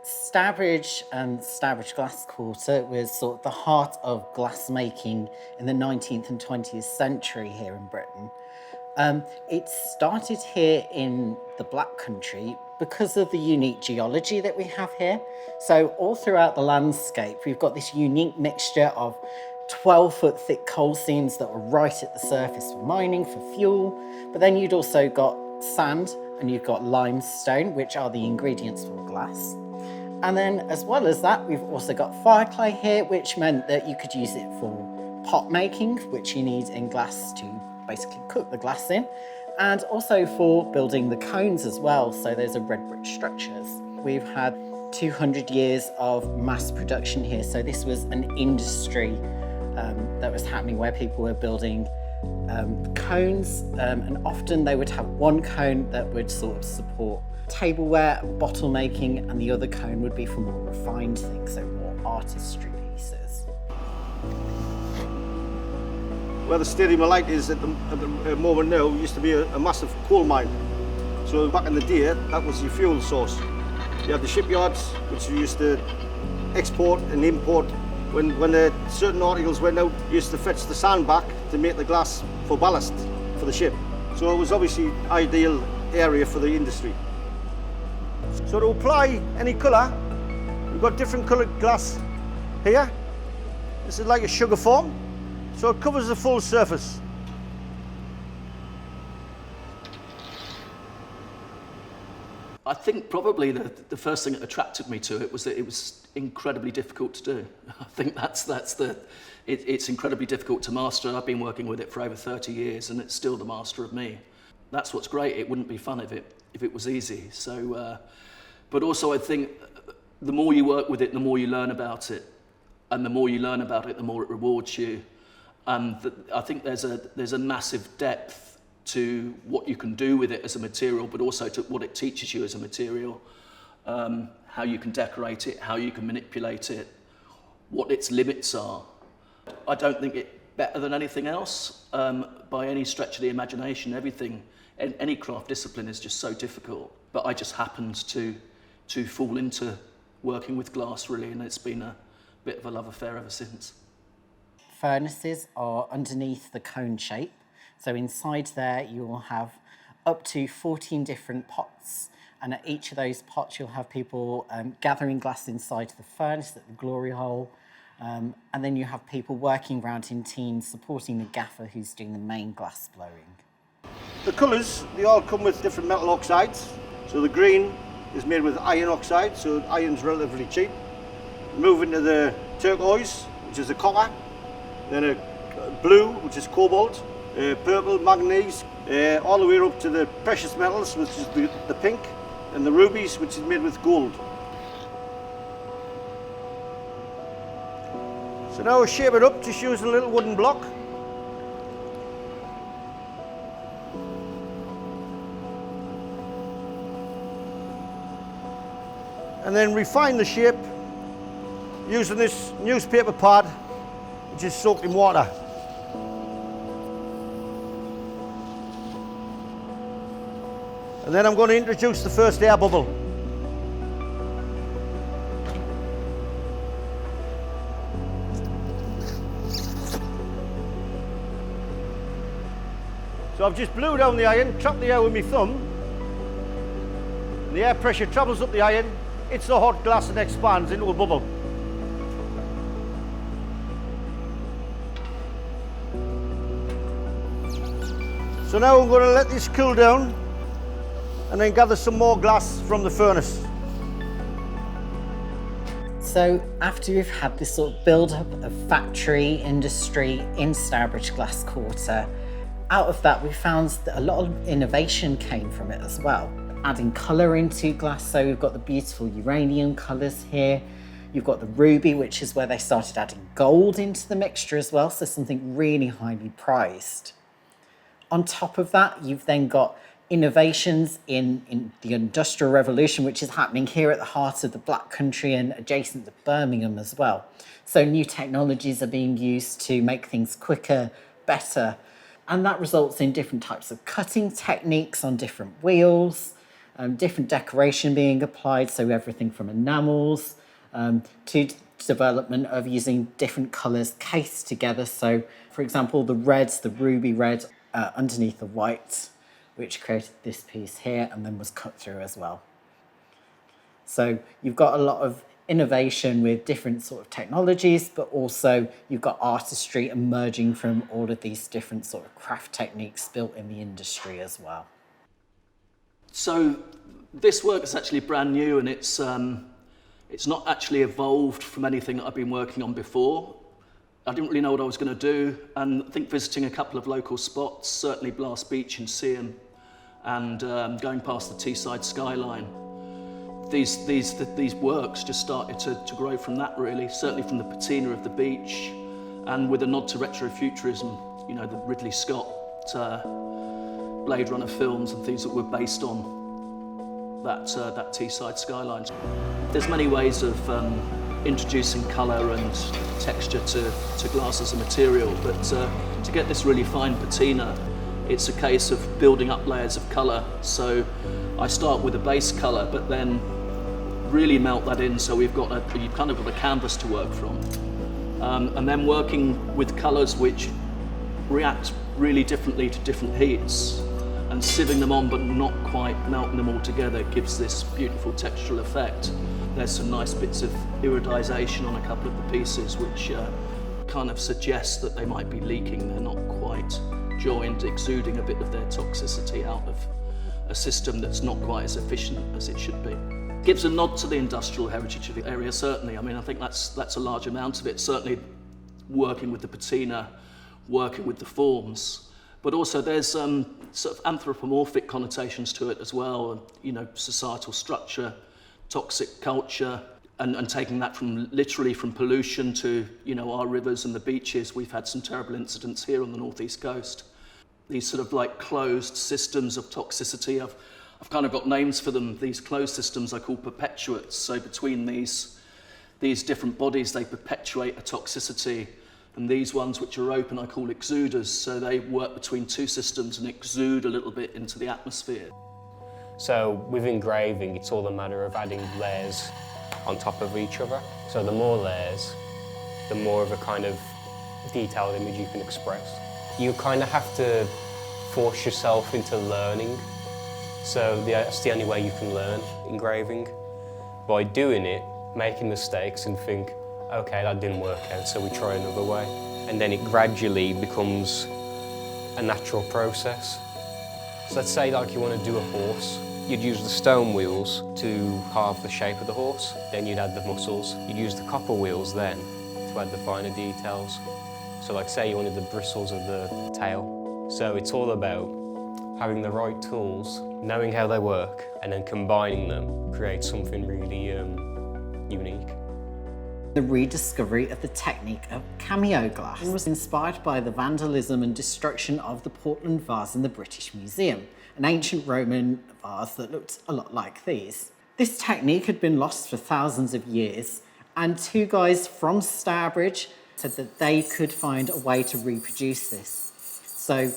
Stourbridge and Stourbridge Glass Quarter was sort of the heart of glassmaking in the 19th and 20th century here in Britain. It started here in the Black Country because of the unique geology that we have here. So all throughout the landscape, we've got this unique mixture of 12-foot thick coal seams that were right at the surface for mining, for fuel. But then you'd also got sand and you've got limestone, which are the ingredients for glass. And then as well as that, we've also got fire clay here, which meant that you could use it for pot making, which you need in glass to basically cook the glass in, and also for building the cones as well. So those are red brick structures. We've had 200 years of mass production here. So this was an industry that was happening where people were building cones, and often they would have one cone that would sort of support tableware and bottle making, and the other cone would be for more refined things, so more artistry pieces. Where the Stadium of Light is at the moment now used to be a massive coal mine. So back in the day, that was your fuel source. You had the shipyards, which you used to export and import. When certain articles went out, you used to fetch the sand back to make the glass for ballast for the ship. So it was obviously ideal area for the industry. So to apply any colour, we've got different coloured glass here. This is like a sugar foam, so it covers the full surface. I think probably the first thing that attracted me to it was that it was incredibly difficult to do. I think it's incredibly difficult to master. I've been working with it for over 30 years and it's still the master of me. That's what's great. It wouldn't be fun if it was easy. So, but also I think the more you work with it, the more you learn about it. And the more you learn about it, the more it rewards you. And I think there's a massive depth to what you can do with it as a material, but also to what it teaches you as a material, how you can decorate it, how you can manipulate it, what its limits are. I don't think it's better than anything else by any stretch of the imagination. Everything, any craft discipline is just so difficult, but I just happened to fall into working with glass really, and it's been a bit of a love affair ever since. Furnaces are underneath the cone shape. So inside there, you will have up to 14 different pots. And at each of those pots, you'll have people gathering glass inside the furnace at the glory hole. And then you have people working around in teams, supporting the gaffer who's doing the main glass blowing. The colours, they all come with different metal oxides. So the green is made with iron oxide, so iron's relatively cheap. Move into the turquoise, which is a copper. Then a blue, which is cobalt. Purple, manganese, all the way up to the precious metals, which is the pink, and the rubies, which is made with gold. So now we shape it up, just using a little wooden block. And then refine the shape using this newspaper pad, which is soaked in water. And then I'm going to introduce the first air bubble. So I've just blew down the iron, trapped the air with my thumb. And the air pressure travels up the iron, hits the hot glass and expands into a bubble. So now I'm going to let this cool down and then gather some more glass from the furnace. So after you've had this sort of build-up of factory industry in Stourbridge Glass Quarter, out of that we found that a lot of innovation came from it as well. Adding colour into glass, so we've got the beautiful uranium colours here. You've got the ruby, which is where they started adding gold into the mixture as well, so something really highly prized. On top of that, you've then got innovations in the Industrial Revolution, which is happening here at the heart of the Black Country and adjacent to Birmingham as well. So new technologies are being used to make things quicker, better, and that results in different types of cutting techniques on different wheels. different decoration being applied, so everything from enamels to development of using different colours cased together. So, for example, the reds, the ruby red underneath the white, which created this piece here and then was cut through as well. So you've got a lot of innovation with different sort of technologies, but also you've got artistry emerging from all of these different sort of craft techniques built in the industry as well. So this work is actually brand new, and it's not actually evolved from anything that I've been working on before. I didn't really know what I was going to do, and I think visiting a couple of local spots, certainly Blast Beach and Seaham, and going past the Teesside skyline, these works just started to grow from that, really, certainly from the patina of the beach, and with a nod to retrofuturism, you know, the Ridley Scott Blade Runner films and things that were based on that Teesside skyline. There's many ways of introducing colour and texture to glass as a material, but to get this really fine patina, it's a case of building up layers of colour. So I start with a base colour, but then really melt that in, so you've kind of got a canvas to work from. And then working with colours which react really differently to different heats, and sieving them on but not quite melting them all together gives this beautiful textural effect. There's some nice bits of iridisation on a couple of the pieces which kind of suggest that they might be leaking. They're not quite joined, exuding a bit of their toxicity out of a system that's not quite as efficient as it should be. Gives a nod to the industrial heritage of the area, certainly. I mean, I think that's a large amount of it, certainly working with the patina, working with the forms. But also there's sort of anthropomorphic connotations to it as well, you know, societal structure, toxic culture, and taking that literally from pollution to, you know, our rivers and the beaches. We've had some terrible incidents here on the northeast coast. These sort of like closed systems of toxicity, I've kind of got names for them. These closed systems I call perpetuates. So between these different bodies, they perpetuate a toxicity. And these ones which are open I call exuders, so they work between two systems and exude a little bit into the atmosphere. So with engraving, it's all a matter of adding layers on top of each other. So the more layers, the more of a kind of detailed image you can express. You kind of have to force yourself into learning. So that's the only way you can learn engraving. By doing it, making mistakes and think, okay, that didn't work out, so we try another way. And then it gradually becomes a natural process. So let's say like you want to do a horse. You'd use the stone wheels to carve the shape of the horse. Then you'd add the muscles. You'd use the copper wheels then to add the finer details. So like say you wanted the bristles of the tail. So it's all about having the right tools, knowing how they work, and then combining them create something really unique. The rediscovery of the technique of cameo glass was inspired by the vandalism and destruction of the Portland vase in the British Museum, an ancient Roman vase that looked a lot like these. This technique had been lost for thousands of years, and two guys from Stourbridge said that they could find a way to reproduce this. So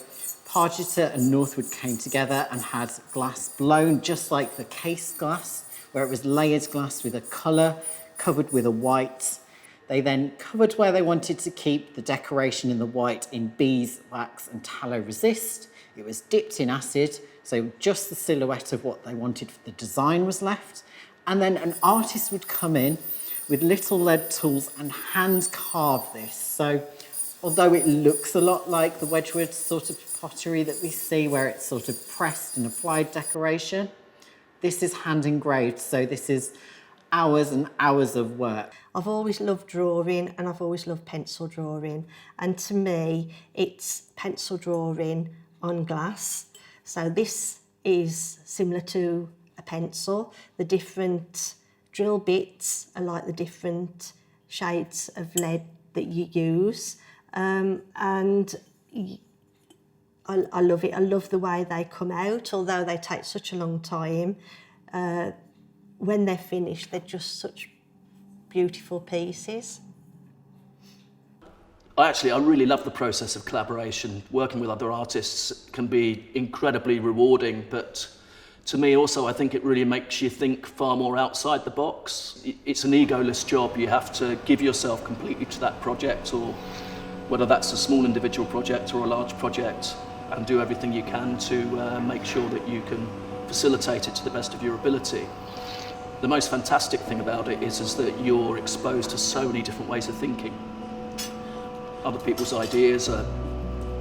Pargeter and Northwood came together and had glass blown just like the case glass, where it was layered glass with a colour covered with a white. They then covered where they wanted to keep the decoration in the white in beeswax and tallow resist. It was dipped in acid, so just the silhouette of what they wanted for the design was left. And then an artist would come in with little lead tools and hand carve this. So although it looks a lot like the Wedgwood sort of pottery that we see where it's sort of pressed and applied decoration, this is hand engraved, so this is hours and hours of work. I've always loved drawing and I've always loved pencil drawing, and to me it's pencil drawing on glass. So this is similar to a pencil. The different drill bits are like the different shades of lead that you use, and I love it. I love the way they come out, although they take such a long time. When they're finished, they're just such beautiful pieces. I really love the process of collaboration. Working with other artists can be incredibly rewarding, but To me also, I think it really makes you think far more outside the box. It's an egoless job. You have to give yourself completely to that project, or whether that's a small individual project or a large project, and do everything you can to make sure that you can facilitate it to the best of your ability. The most fantastic thing about it is that you're exposed to so many different ways of thinking. Other people's ideas are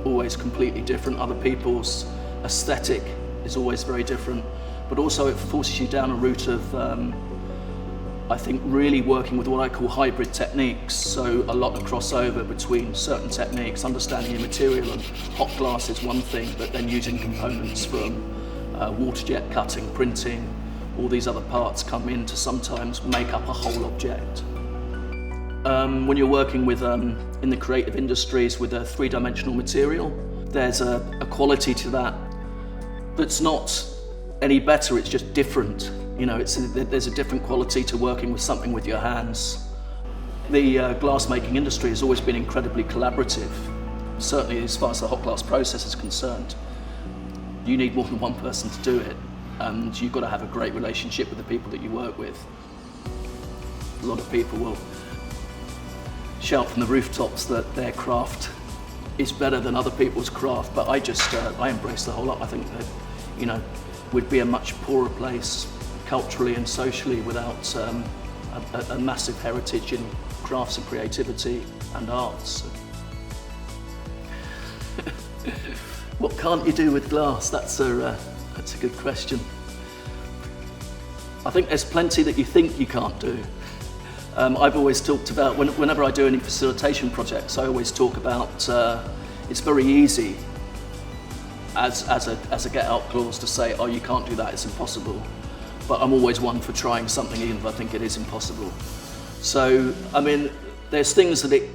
always completely different. Other people's aesthetic is always very different. But also it forces you down a route of, I think, really working with what I call hybrid techniques. So a lot of crossover between certain techniques, understanding your material, and hot glass is one thing, but then using components from water jet cutting, printing, all these other parts come in to sometimes make up a whole object. When you're working with, in the creative industries with a three-dimensional material, there's a quality to that that's not any better, it's just different. You know, there's a different quality to working with something with your hands. The glass-making industry has always been incredibly collaborative, certainly as far as the hot glass process is concerned. You need more than one person to do it, and you've got to have a great relationship with the people that you work with. A lot of people will shout from the rooftops that their craft is better than other people's craft, but I embrace the whole lot. I think that, you know, we'd be a much poorer place culturally and socially without a massive heritage in crafts and creativity and arts. What can't you do with glass? That's a good question. I think there's plenty that you think you can't do. I've always talked about, whenever I do any facilitation projects, I always talk about it's very easy as a get out clause to say, oh, you can't do that, it's impossible. But I'm always one for trying something even if I think it is impossible. So, I mean, there's things that it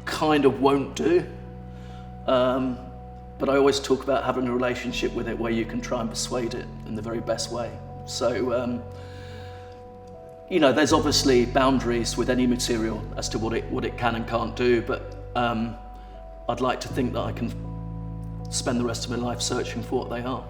kind of won't do. But I always talk about having a relationship with it where you can try and persuade it in the very best way. So, you know, there's obviously boundaries with any material as to what it can and can't do, but I'd like to think that I can spend the rest of my life searching for what they are.